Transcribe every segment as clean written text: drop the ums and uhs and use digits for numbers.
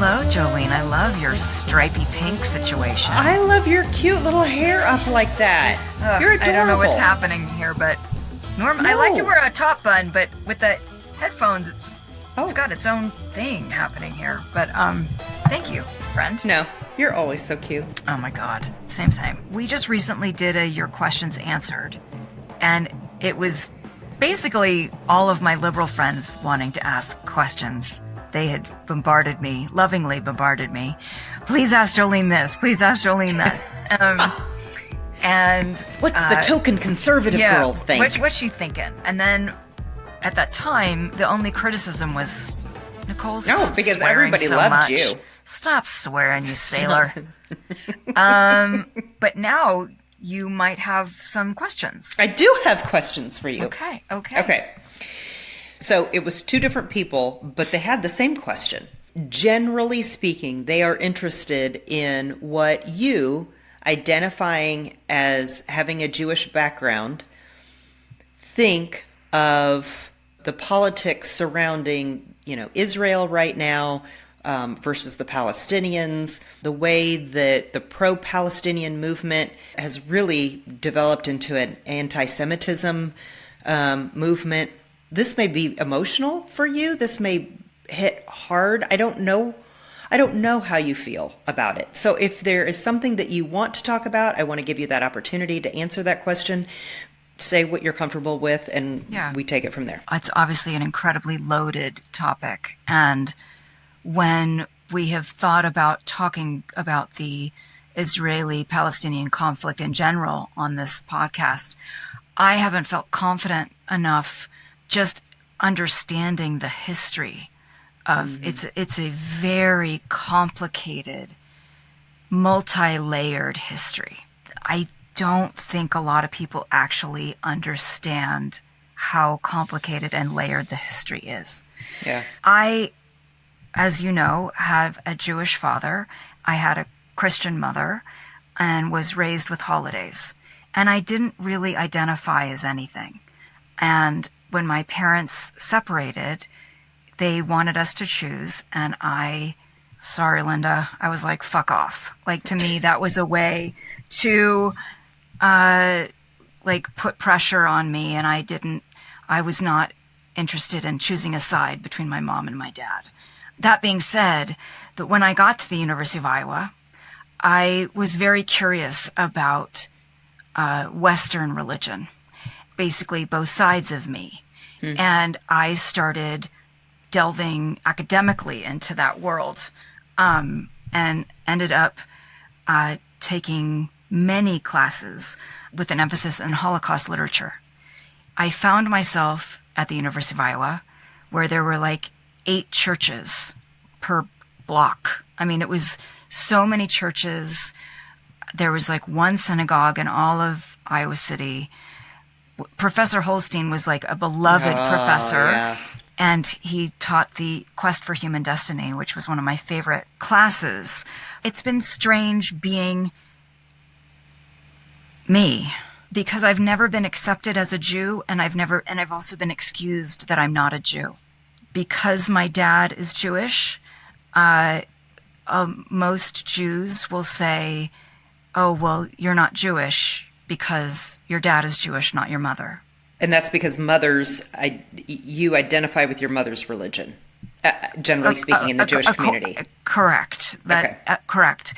Hello, Jolene. I love your stripy pink situation. I love your cute little hair up like that. You're adorable. I don't know what's happening here, but I like to wear a top bun, but with the headphones, it's got its own thing happening here. But thank you, friend. No, you're always so cute. Oh my God, same. We just recently did a Your Questions Answered, and it was basically all of my liberal friends wanting to ask questions. They had lovingly bombarded me. Please ask Jolene this. Please ask Jolene this. And what's the token conservative girl think? What's she thinking? And then at that time, the only criticism was, Nicole, stop because swearing everybody so loved much. you. Stop swearing, you sailor. But now you might have some questions. I do have questions for you. Okay. So it was two different people, but they had the same question. Generally speaking, they are interested in what you, identifying as having a Jewish background, think of the politics surrounding, Israel right now versus the Palestinians, the way that the pro-Palestinian movement has really developed into an anti-Semitism movement. This may be emotional for you. This may hit hard. I don't know how you feel about it. So if there is something that you want to talk about, I want to give you that opportunity to answer that question. Say what you're comfortable with, and we take it from there. It's obviously an incredibly loaded topic. And when we have thought about talking about the Israeli-Palestinian conflict in general on this podcast, I haven't felt confident enough just understanding the history of it's a very complicated, multi-layered history. I don't think a lot of people actually understand how complicated and layered the history is. Yeah. I, as you know, have a Jewish father. I had a Christian mother and was raised with holidays. And I didn't really identify as anything. And when my parents separated, they wanted us to choose, and sorry, Linda, I was like, fuck off. Like, to me, that was a way to, put pressure on me, and I was not interested in choosing a side between my mom and my dad. That being said, that when I got to the University of Iowa, I was very curious about Western religion. Basically both sides of me. And I started delving academically into that world and ended up taking many classes with an emphasis in Holocaust literature. I found myself at the University of Iowa where there were 8 churches per block. I mean, it was so many churches. There was 1 synagogue in all of Iowa City. Professor Holstein was a beloved professor, and he taught the Quest for Human Destiny, which was one of my favorite classes. It's been strange being me because I've never been accepted as a Jew, and I've also been excused that I'm not a Jew. Because my dad is Jewish, most Jews will say, "Oh, well, you're not Jewish because your dad is Jewish, not your mother." And that's because you identify with your mother's religion, generally speaking, in the Jewish community. Correct. Correct.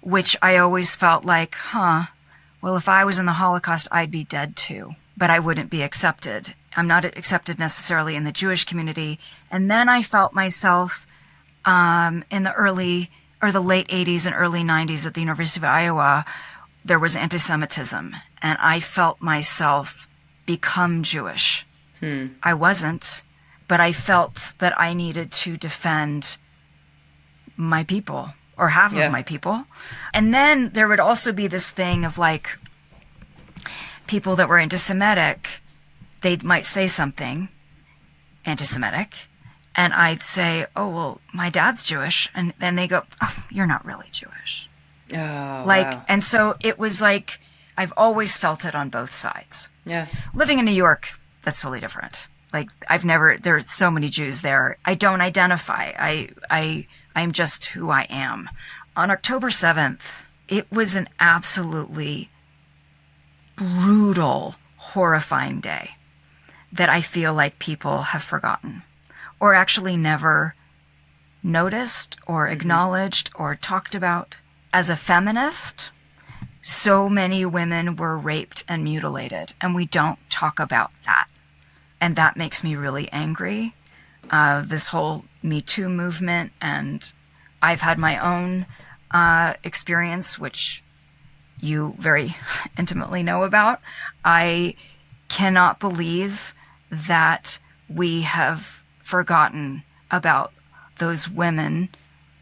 Which I always felt well, if I was in the Holocaust, I'd be dead too, but I wouldn't be accepted. I'm not accepted necessarily in the Jewish community. And then I felt myself in the late 80s and early 90s at the University of Iowa, there was antisemitism, and I felt myself become Jewish. I wasn't, but I felt that I needed to defend my people, or half of my people. And then there would also be this thing of people that were anti-Semitic, they might say something anti-Semitic, and I'd say, "Oh, well, my dad's Jewish," and then they go, "Oh, you're not really Jewish." Oh, wow. And so it was I've always felt it on both sides. Yeah. Living in New York, that's totally different. There's so many Jews there. I don't identify. I I'm just who I am. On October 7th, it was an absolutely brutal, horrifying day that I feel like people have forgotten or actually never noticed or acknowledged or talked about. As a feminist, so many women were raped and mutilated, and we don't talk about that. And that makes me really angry. This whole Me Too movement, and I've had my own experience, which you very intimately know about. I cannot believe that we have forgotten about those women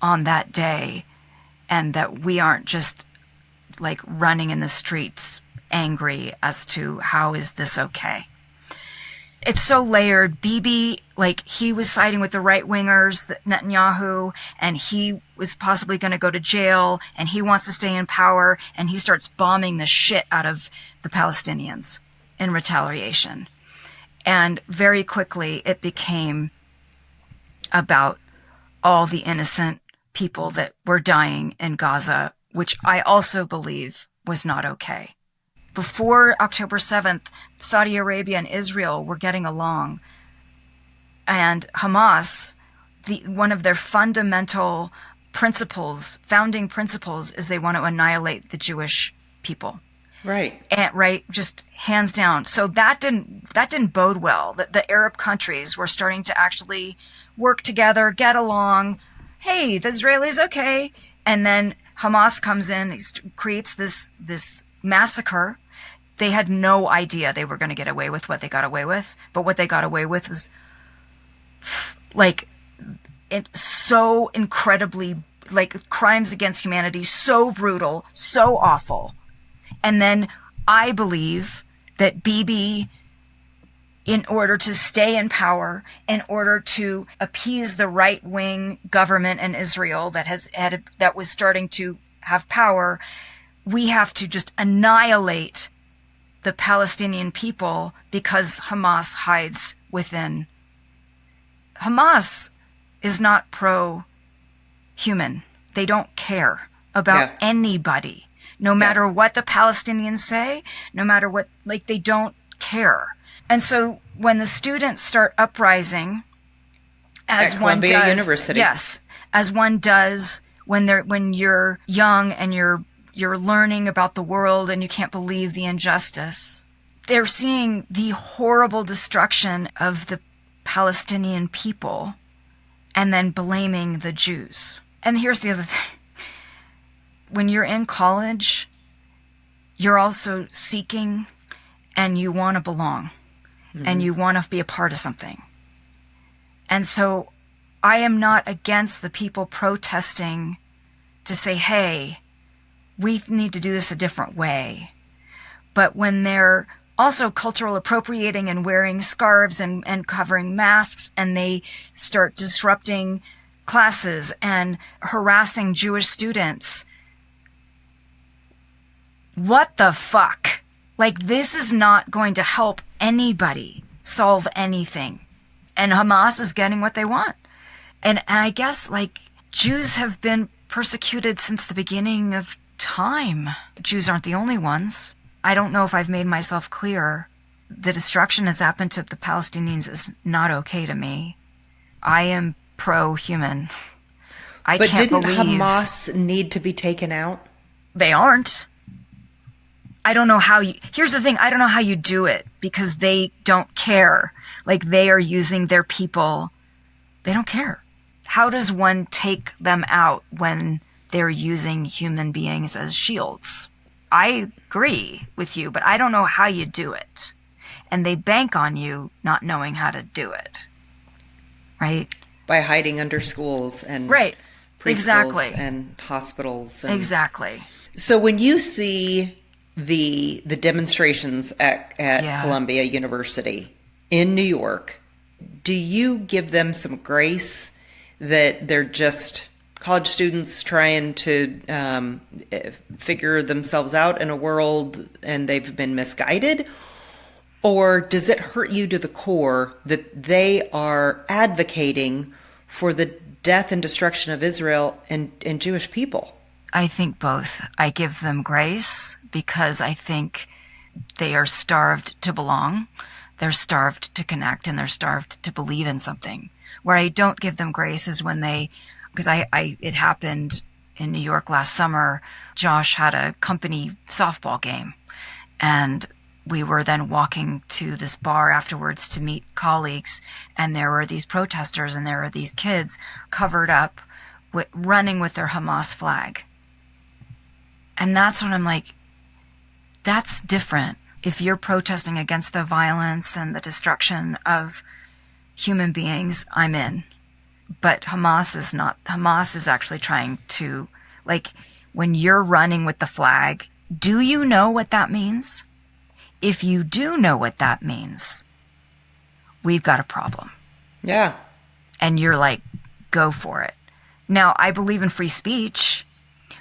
on that day, and that we aren't just like running in the streets angry as to how is this okay. It's so layered. Bibi, like, he was siding with the right-wingers, Netanyahu, and he was possibly going to go to jail, and he wants to stay in power, and he starts bombing the shit out of the Palestinians in retaliation. And very quickly, it became about all the innocent people that were dying in Gaza, which I also believe was not okay. Before October 7th, Saudi Arabia and Israel were getting along. And Hamas, one of their fundamental principles, founding principles, is they want to annihilate the Jewish people. Right. And, right, just hands down. So that didn't bode well. The Arab countries were starting to actually work together, get along. Hey, the Israelis, okay. And then Hamas comes in, creates this massacre. They had no idea they were going to get away with what they got away with. But what they got away with was like so incredibly, like, crimes against humanity, so brutal, so awful. And then I believe that Bibi, in order to stay in power, in order to appease the right-wing government in Israel that was starting to have power, we have to just annihilate the Palestinian people because Hamas hides within. Hamas is not pro-human. They don't care about anybody. No matter what the Palestinians say, no matter what, like, they don't care. And so when the students start uprising, as at one Columbia does, University. yes, as one does when you're young and you're learning about the world and you can't believe the injustice, they're seeing the horrible destruction of the Palestinian people and then blaming the Jews. And here's the other thing. When you're in college, you're also seeking and you want to belong and you want to be a part of something. And so I am not against the people protesting to say, hey, we need to do this a different way. But when they're also cultural appropriating and wearing scarves and covering masks, and they start disrupting classes and harassing Jewish students, what the fuck? Like, this is not going to help anybody solve anything. And Hamas is getting what they want. And I guess, like, Jews have been persecuted since the beginning of time. Jews aren't the only ones. I don't know if I've made myself clear. The destruction that's happened to the Palestinians is not okay to me. I am pro-human. But can't didn't believe Hamas need to be taken out? They aren't. I don't know how here's the thing, I don't know how you do it, because they don't care. Like, they are using their people. They don't care. How does one take them out when they're using human beings as shields? I agree with you, but I don't know how you do it. And they bank on you not knowing how to do it. Right? By hiding under schools and right. preschools Exactly. and hospitals. Exactly. So when you see the demonstrations at Columbia University in New York, do you give them some grace that they're just college students trying to figure themselves out in a world and they've been misguided? Or does it hurt you to the core that they are advocating for the death and destruction of Israel and Jewish people? I think both. I give them grace because I think they are starved to belong. They're starved to connect, and they're starved to believe in something. Where I don't give them grace is when because it happened in New York last summer. Josh had a company softball game, and we were then walking to this bar afterwards to meet colleagues, and there were these protesters and there were these kids covered up running with their Hamas flag. And that's when I'm like, that's different. If you're protesting against the violence and the destruction of human beings, I'm in. But Hamas is not. Hamas is actually trying to, like, when you're running with the flag, do you know what that means? If you do know what that means, we've got a problem. Yeah. And you're like, go for it. Now, I believe in free speech,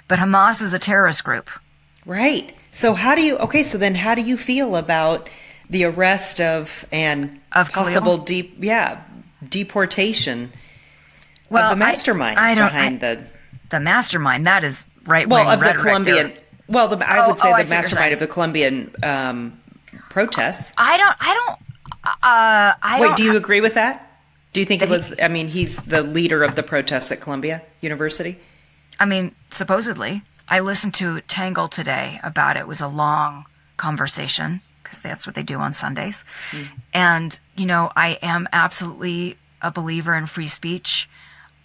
but Hamas is a terrorist group. Right. So how do you feel about the arrest of possible deportation of the mastermind behind the mastermind? That is right wing of the rhetoric Colombian. there. Well, I would say the mastermind of the Colombian protests. Wait, do you agree with that? Do you think it was? I mean, he's the leader of the protests at Columbia University. I mean, supposedly. I listened to Tangle today about it. It was a long conversation because that's what they do on Sundays. And, I am absolutely a believer in free speech.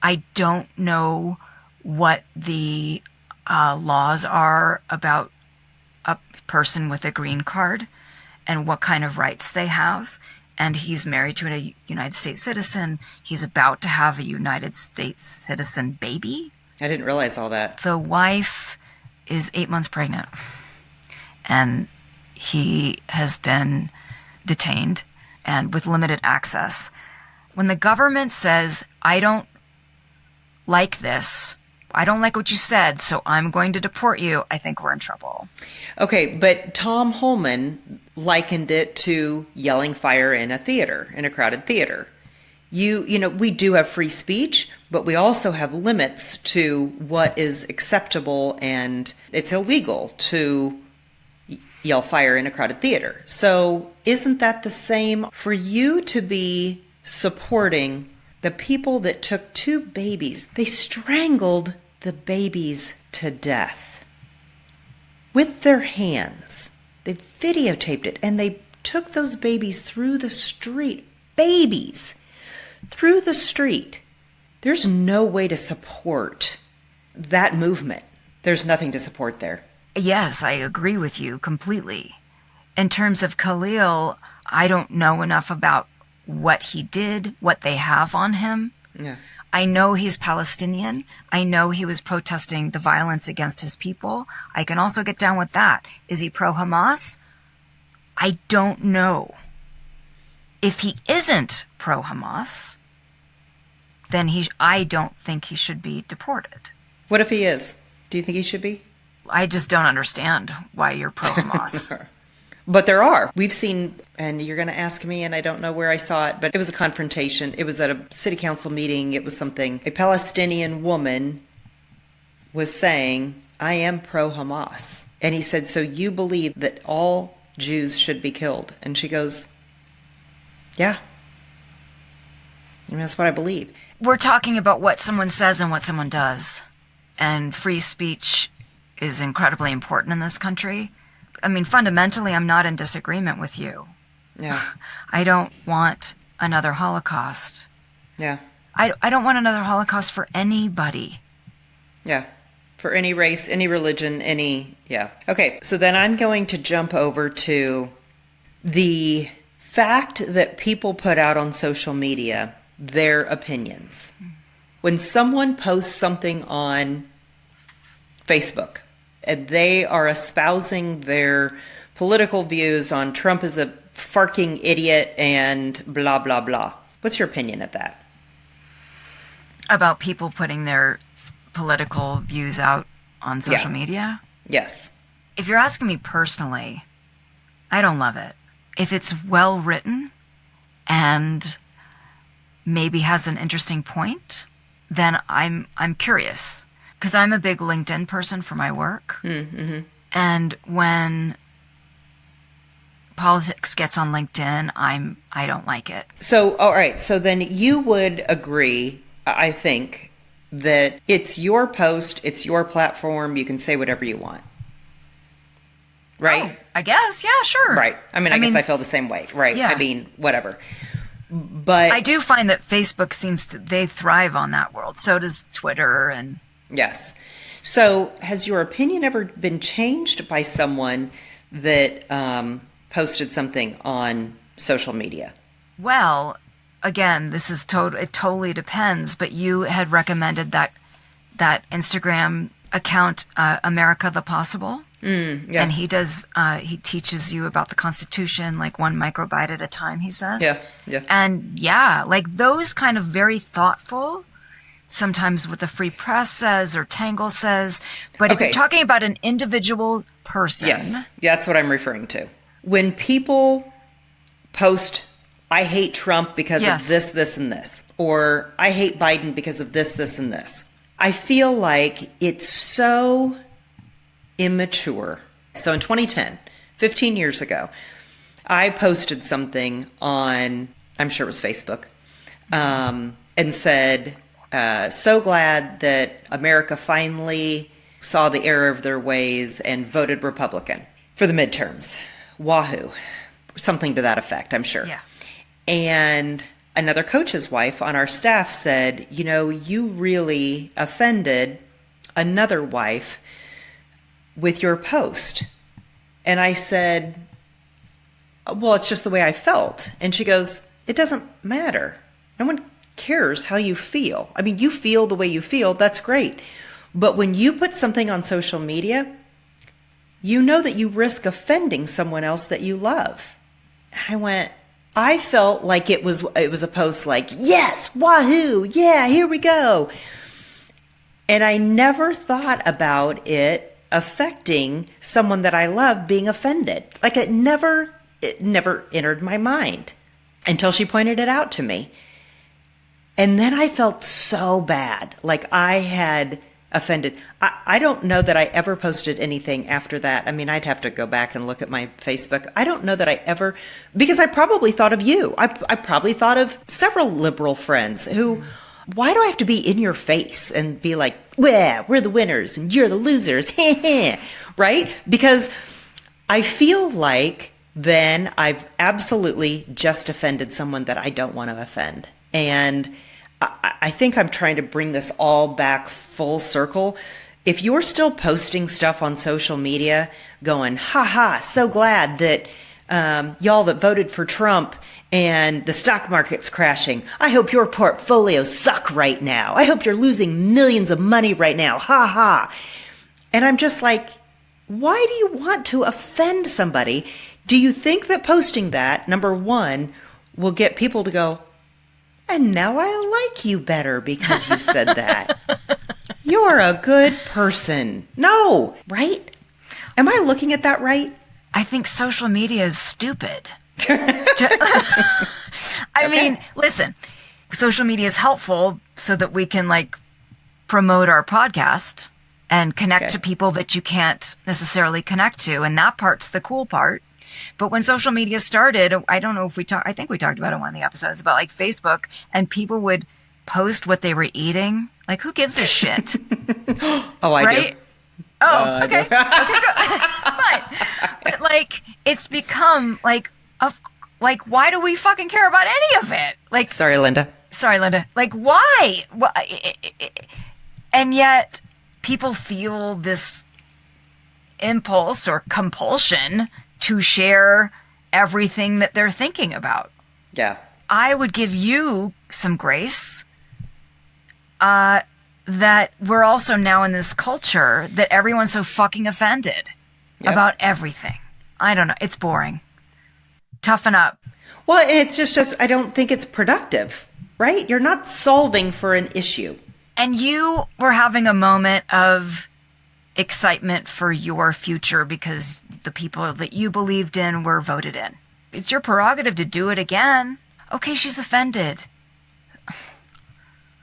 I don't know what the laws are about a person with a green card and what kind of rights they have. And he's married to a United States citizen. He's about to have a United States citizen baby. I didn't realize all that. The wife is 8 months pregnant, and he has been detained and with limited access. When the government says, I don't like this, I don't like what you said, so I'm going to deport you, I think we're in trouble. Okay, but Tom Holman likened it to yelling fire in a crowded theater. We do have free speech, but we also have limits to what is acceptable, and it's illegal to yell fire in a crowded theater. So isn't that the same for you to be supporting the people that took two babies? They strangled the babies to death with their hands. They videotaped it, and they took those babies through the street. Babies! Through the street. There's no way to support that movement. There's nothing to support there. Yes, I agree with you completely. In terms of Khalil, I don't know enough about what he did, what they have on him. Yeah. I know he's Palestinian. I know he was protesting the violence against his people. I can also get down with that. Is he pro-Hamas? I don't know. If he isn't pro-Hamas, then I don't think he should be deported. What if he is? Do you think he should be? I just don't understand why you're pro-Hamas. But there are. We've seen, and you're going to ask me, and I don't know where I saw it, but it was a confrontation. It was at a city council meeting. It was something. A Palestinian woman was saying, I am pro-Hamas. And he said, so you believe that all Jews should be killed? And she goes, yeah. I mean, that's what I believe. We're talking about what someone says and what someone does. And free speech is incredibly important in this country. I mean, fundamentally, I'm not in disagreement with you. Yeah. I don't want another Holocaust. Yeah. I don't want another Holocaust for anybody. Yeah. For any race, any religion, yeah. Okay, so then I'm going to jump over to the fact that people put out on social media their opinions. When someone posts something on Facebook and they are espousing their political views on Trump is a farking idiot and blah, blah, blah. What's your opinion of that? About people putting their political views out on social media? Yes. If you're asking me personally, I don't love it. If it's well written and maybe has an interesting point, then I'm curious, because I'm a big LinkedIn person for my work. Mm-hmm. And when politics gets on LinkedIn, I don't like it. So, all right. So then you would agree, I think, that it's your post, it's your platform, you can say whatever you want. Right? Oh, I guess. Yeah, sure. Right. I mean, I guess I feel the same way. Right. Yeah. I mean, whatever. But I do find that Facebook they thrive on that world. So does Twitter and... Yes. So has your opinion ever been changed by someone that posted something on social media? Well, again, this is it totally depends, but you had recommended that Instagram account, America the Possible. Yeah. And he teaches you about the Constitution, like one microbyte at a time, he says. Yeah, yeah. And yeah, like those kind of very thoughtful, sometimes what the Free Press says or Tangle says. But if you're talking about an individual person. Yes, that's what I'm referring to. When people post, I hate Trump because of this, this, and this, or I hate Biden because of this, this, and this, I feel like it's so immature. So in 2010, 15 years ago, I posted something on, I'm sure it was Facebook, and said, so glad that America finally saw the error of their ways and voted Republican for the midterms. Wahoo. Something to that effect, I'm sure. Yeah. And another coach's wife on our staff said, you know, you really offended another wife with your post. And I said, well, it's just the way I felt. And she goes, it doesn't matter. No one cares how you feel. I mean, you feel the way you feel. That's great. But when you put something on social media, you know that you risk offending someone else that you love. And I felt like it was a post like, yes, wahoo, yeah, here we go. And I never thought about it affecting someone that I love being offended. Like it never entered my mind until she pointed it out to me. And then I felt so bad, like I had offended. I don't know that I ever posted anything after that. I mean, I'd have to go back and look at my Facebook. I don't know that I ever, because I probably thought of you. I probably thought of several liberal friends who, why do I have to be in your face and be like, well, we're the winners and you're the losers, right? Because I feel like then I've absolutely just offended someone that I don't want to offend. And I think I'm trying to bring this all back full circle. If you're still posting stuff on social media going, ha, so glad that y'all that voted for Trump and the stock market's crashing, I hope your portfolios suck right now. I hope you're losing millions of money right now. Ha. And I'm just like, why do you want to offend somebody? Do you think that posting that, number one, will get people to go, and now I like you better because you said that. You're a good person. No, right? Am I looking at that right? I think social media is stupid. I mean, listen, social media is helpful so that we can like promote our podcast and connect to people that you can't necessarily connect to. And that part's the cool part. But when social media started, I don't know if I think we talked about it in one of the episodes about like Facebook, and people would post what they were eating. Like, who gives a shit? Oh, I do. Oh, okay. Okay, good. Fine. But like, it's become like, why do we fucking care about any of it? Like, Sorry, Linda. Like, why? And yet, people feel this impulse or compulsion to share everything that they're thinking about. Yeah. I would give you some grace that we're also now in this culture that everyone's so fucking offended about everything. I don't know. It's boring. Toughen up. Well, and it's just I don't think it's productive, right? You're not solving for an issue. And you were having a moment of excitement for your future because the people that you believed in were voted in. It's your prerogative to do it again. Okay, she's offended.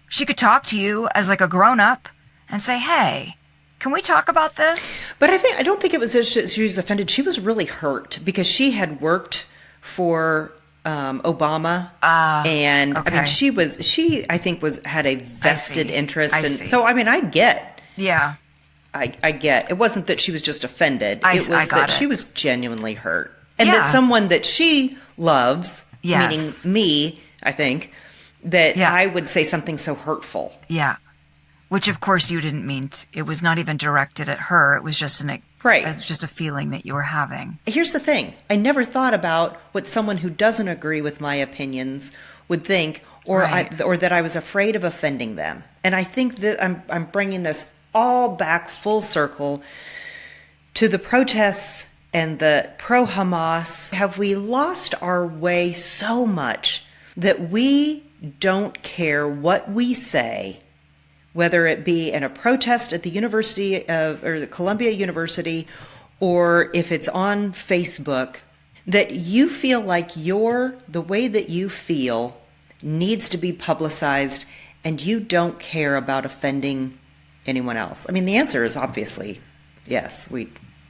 She could talk to you as like a grown-up and say, hey, can we talk about this? But I don't think it was that she was offended. She was really hurt because she had worked for Obama, and okay. I mean, she I think had a vested interest, and see. so I mean, I get. Yeah. I get. It wasn't that she was just offended. It was that she was genuinely hurt. And that someone that she loves, meaning me, I think, that I would say something so hurtful. Yeah. Which, of course, you didn't mean it was not even directed at her. It was just it was just a feeling that you were having. Here's the thing. I never thought about what someone who doesn't agree with my opinions would think, or that I was afraid of offending them. And I think that I'm bringing this all back full circle to the protests and the pro-Hamas. Have we lost our way so much that we don't care what we say, whether it be in a protest at the University of, or the Columbia University, or if it's on Facebook, that you feel like the way that you feel needs to be publicized and you don't care about offending anyone else? I mean, the answer is obviously yes.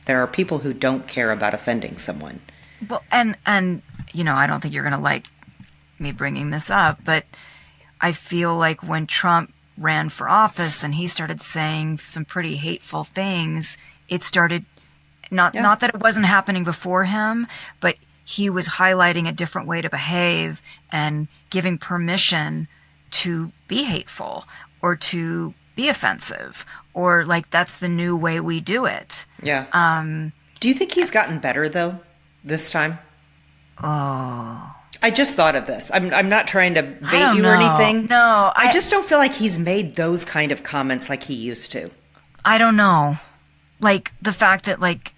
There are people who don't care about offending someone. Well, and I don't think you're going to like me bringing this up, but I feel like when Trump ran for office and he started saying some pretty hateful things, it started not that it wasn't happening before him, but he was highlighting a different way to behave and giving permission to be hateful or to be offensive, or like that's the new way we do it. Yeah. Do you think he's gotten better though this time? Oh, I just thought of this. I'm not trying to bait you or anything. No, I just don't feel like he's made those kind of comments like he used to. I don't know. Like the fact that like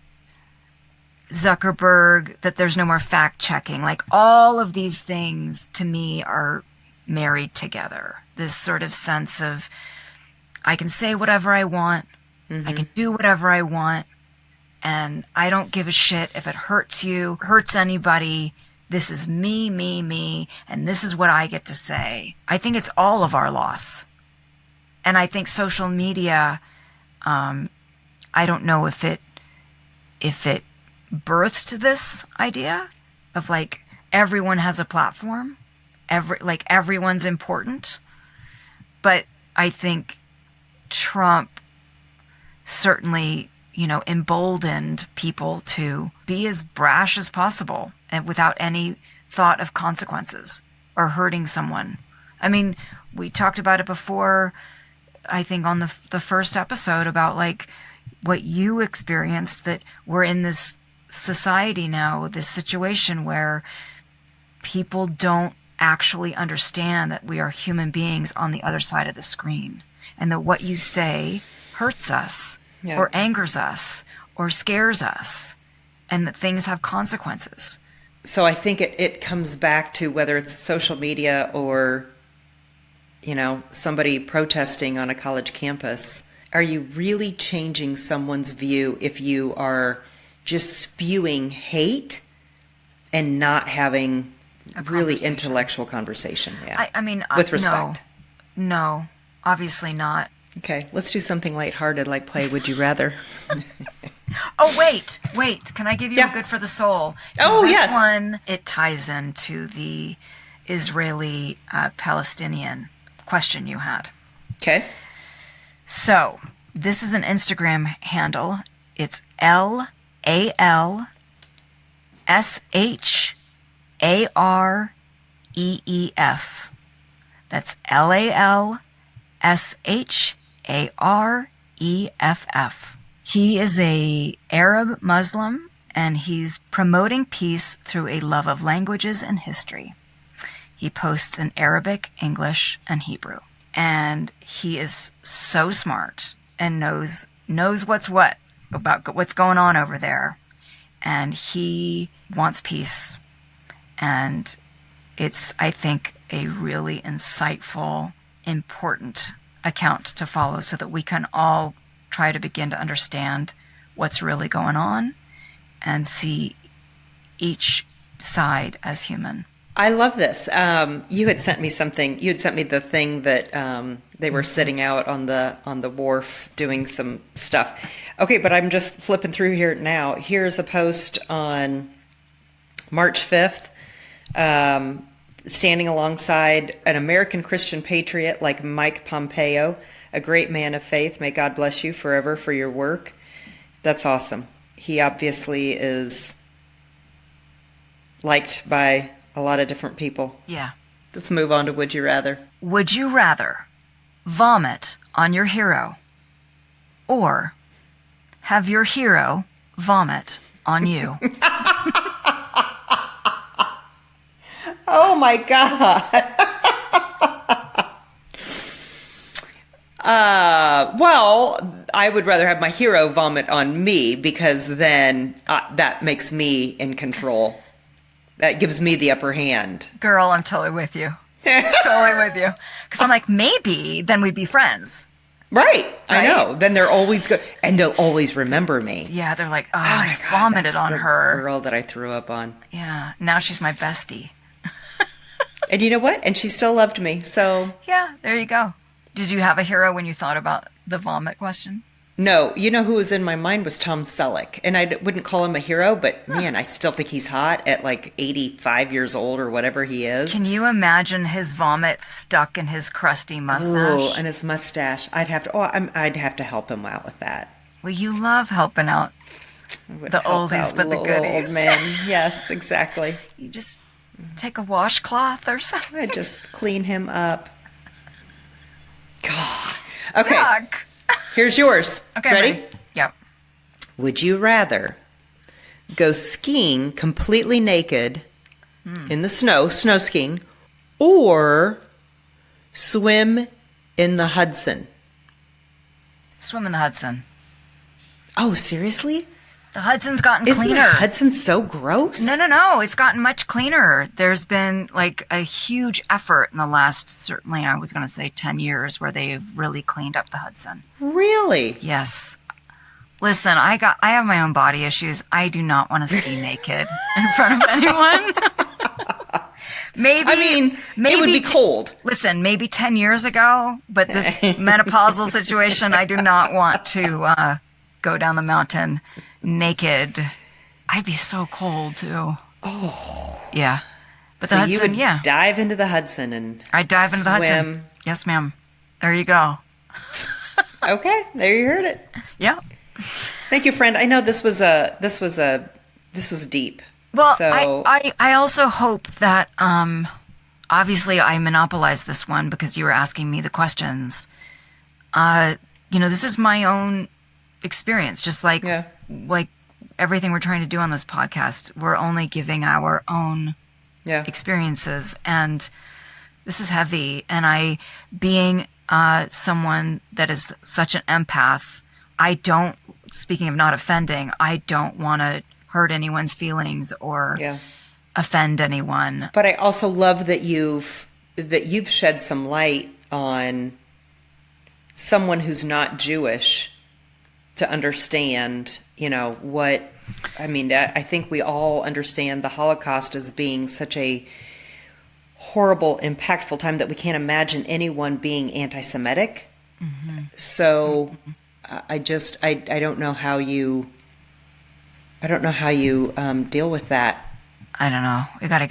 Zuckerberg, that there's no more fact checking, like all of these things to me are married together. This sort of sense of I can say whatever I want. I can do whatever I want. And I don't give a shit if it hurts you, hurts anybody. This is me, me, me. And this is what I get to say. I think it's all of our loss. And I think social media, I don't know if it birthed this idea of like everyone has a platform, everyone's important. But I think Trump certainly, emboldened people to be as brash as possible and without any thought of consequences or hurting someone. I mean, we talked about it before, I think on the first episode about like what you experienced, that we're in this society now, this situation where people don't actually understand that we are human beings on the other side of the screen, and that what you say hurts us or angers us or scares us, and that things have consequences. So I think it comes back to whether it's social media or, somebody protesting on a college campus. Are you really changing someone's view if you are just spewing hate and not having really intellectual conversation? Yeah. I mean, with respect. No, obviously not. Okay, let's do something lighthearted like play Would You Rather. Oh, wait. Can I give you a good for the soul? Oh, this yes. one, it ties into the Israeli-Palestinian question you had. Okay. So, this is an Instagram handle. It's LALSHAREEF. That's LALSHAREEFF. He is a Arab Muslim, and he's promoting peace through a love of languages and history. He posts in Arabic, English, and Hebrew. And he is so smart and knows what's what about what's going on over there. And he wants peace. And it's, I think, a really insightful, important account to follow so that we can all try to begin to understand what's really going on and see each side as human. I love this. You had sent me something. You had sent me the thing that they were sitting out on the wharf doing some stuff. Okay, but I'm just flipping through here now. Here's a post on March 5th, standing alongside an American Christian patriot like Mike Pompeo, a great man of faith. May God bless you forever for your work. That's awesome. He obviously is liked by a lot of different people. Yeah. Let's move on to Would You Rather. Would you rather vomit on your hero or have your hero vomit on you? Oh my God. Well, I would rather have my hero vomit on me because then that makes me in control. That gives me the upper hand. Girl, I'm totally with you. Totally with you. Because I'm like, maybe then we'd be friends. Right. I know. Then they're always good. And they'll always remember me. Yeah, they're like, oh I vomited on her. Girl that I threw up on. Yeah. Now she's my bestie. And you know what? And she still loved me. So. Yeah, there you go. Did you have a hero when you thought about the vomit question? No, you know who was in my mind was Tom Selleck. And I wouldn't call him a hero, but man, I still think he's hot at like 85 years old or whatever he is. Can you imagine his vomit stuck in his crusty mustache? Oh, and his mustache. I'd have to help him out with that. Well, you love helping out the oldies but the goodies. Old man. Yes, exactly. You just take a washcloth or something. I'd just clean him up. God. Okay. Yuck. Here's yours. Okay, ready? Yep. Would you rather go skiing completely naked in the snow skiing, or swim in the Hudson? Swim in the Hudson. Oh, seriously? The Hudson's gotten Isn't cleaner. the Hudson so gross? No. It's gotten much cleaner. There's been like a huge effort in the last, certainly I was going to say 10 years, where they've really cleaned up the Hudson. Really? Yes. Listen, I have my own body issues. I do not want to ski naked in front of anyone. Maybe it would be cold. Listen, maybe 10 years ago, but this menopausal situation, I do not want to go down the mountain naked. I'd be so cold too. Oh. Yeah. But so the Hudson, you would dive into the Hudson and I'd dive into the Hudson. Yes, ma'am. There you go. Okay, there you heard it. Yeah. Thank you, friend. I know this was deep. Well, so I also hope that obviously I monopolized this one because you were asking me the questions. This is my own experience, just like everything we're trying to do on this podcast. We're only giving our own experiences, and this is heavy. And being someone that is such an empath, speaking of not offending, I don't want to hurt anyone's feelings or offend anyone. But I also love that you've shed some light on someone who's not Jewish to understand, I think we all understand the Holocaust as being such a horrible, impactful time that we can't imagine anyone being anti-Semitic. Mm-hmm. So I don't know how you deal with that. I don't know. We got to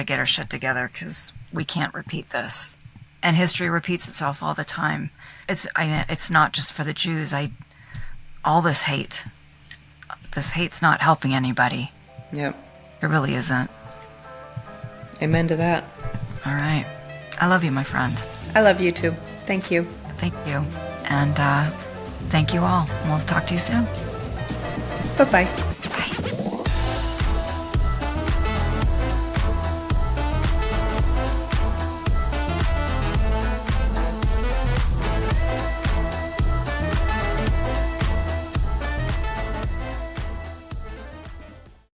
get our shit together because we can't repeat this. And history repeats itself all the time. It's not just for the Jews. All this hate's not helping anybody. Yep. It really isn't. Amen to that. All right. I love you, my friend. I love you too. Thank you. Thank you. And thank you all. We'll talk to you soon. Bye-bye.